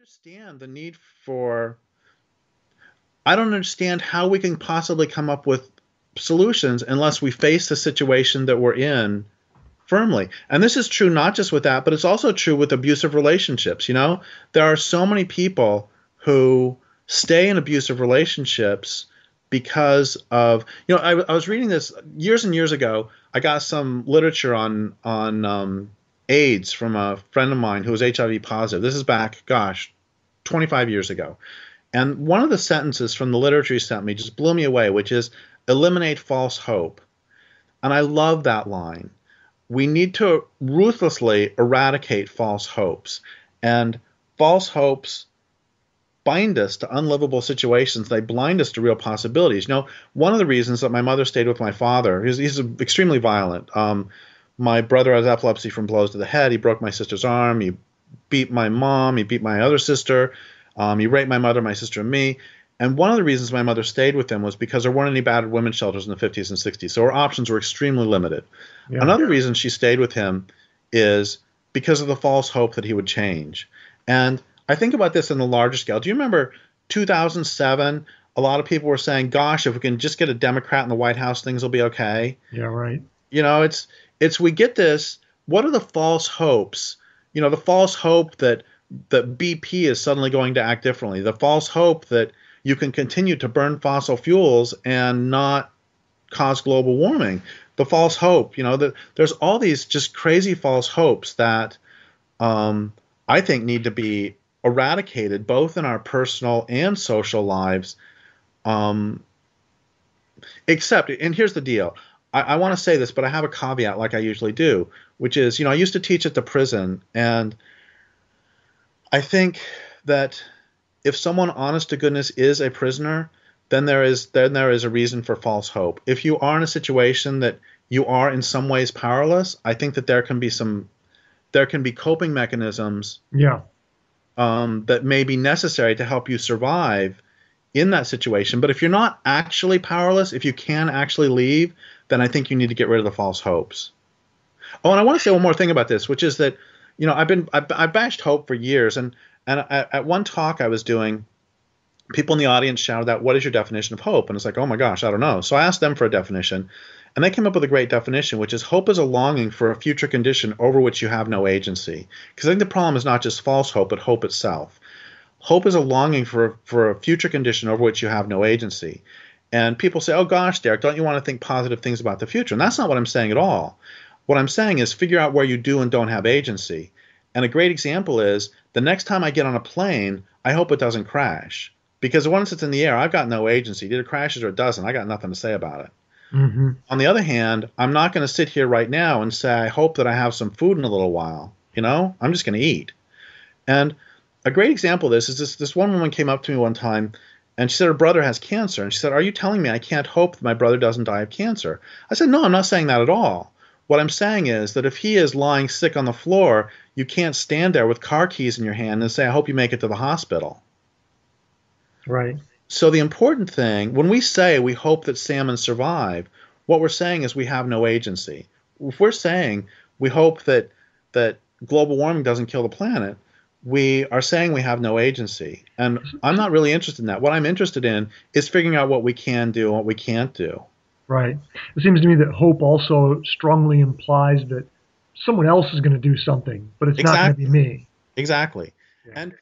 understand the need for, I don't understand how we can possibly come up with solutions unless we face the situation that we're in firmly. And this is true not just with that, but it's also true with abusive relationships. There are so many people who stay in abusive relationships because of, I was reading this years and years ago. I got some literature on AIDS from a friend of mine who was HIV positive. This is back, gosh, 25 years ago. And one of the sentences from the literature he sent me just blew me away, which is eliminate false hope. And I love that line. We need to ruthlessly eradicate false hopes. And false hopes bind us to unlivable situations. They blind us to real possibilities. One of the reasons that my mother stayed with my father, he's extremely violent. My brother has epilepsy from blows to the head. He broke my sister's arm. He beat my mom. He beat my other sister. He raped my mother, my sister, and me. And one of the reasons my mother stayed with him was because there weren't any battered women's shelters in the 50s and 60s. So her options were extremely limited. Yeah. Another reason she stayed with him is because of the false hope that he would change. And I think about this in the larger scale. Do you remember 2007? A lot of people were saying, gosh, if we can just get a Democrat in the White House, things will be okay. Yeah, right. We get this. What are the false hopes? The false hope that BP is suddenly going to act differently. The false hope that you can continue to burn fossil fuels and not cause global warming. The false hope, that there's all these just crazy false hopes that I think need to be eradicated both in our personal and social lives. Except, and here's the deal. I want to say this, but I have a caveat like I usually do, which is, I used to teach at the prison, and I think that if someone honest to goodness is a prisoner, then there is a reason for false hope. If you are in a situation that you are in some ways powerless, I think that there can be coping mechanisms that may be necessary to help you survive in that situation. But if you're not actually powerless, if you can actually leave, then I think you need to get rid of the false hopes. Oh, and I want to say one more thing about this, which is that, I've bashed hope for years, and at one talk I was doing, people in the audience shouted out, "What is your definition of hope?" And it's like, oh my gosh, I don't know. So I asked them for a definition, and they came up with a great definition, which is hope is a longing for a future condition over which you have no agency. Because I think the problem is not just false hope, but hope itself. Hope is a longing for a future condition over which you have no agency. And people say, oh gosh, Derrick, don't you want to think positive things about the future? And that's not what I'm saying at all. What I'm saying is figure out where you do and don't have agency. And a great example is the next time I get on a plane, I hope it doesn't crash. Because once it's in the air, I've got no agency. Either it crashes or it doesn't. I got nothing to say about it. Mm-hmm. On the other hand, I'm not going to sit here right now and say, I hope that I have some food in a little while. I'm just going to eat. And a great example of this is this one woman came up to me one time, and she said her brother has cancer. And she said, are you telling me I can't hope that my brother doesn't die of cancer? I said, no, I'm not saying that at all. What I'm saying is that if he is lying sick on the floor, you can't stand there with car keys in your hand and say, I hope you make it to the hospital. Right. So the important thing, when we say we hope that salmon survive, what we're saying is we have no agency. If we're saying we hope that global warming doesn't kill the planet, we are saying we have no agency. And I'm not really interested in that. What I'm interested in is figuring out what we can do and what we can't do. Right. It seems to me that hope also strongly implies that someone else is going to do something, but it's not going to be me. Exactly. Yeah. And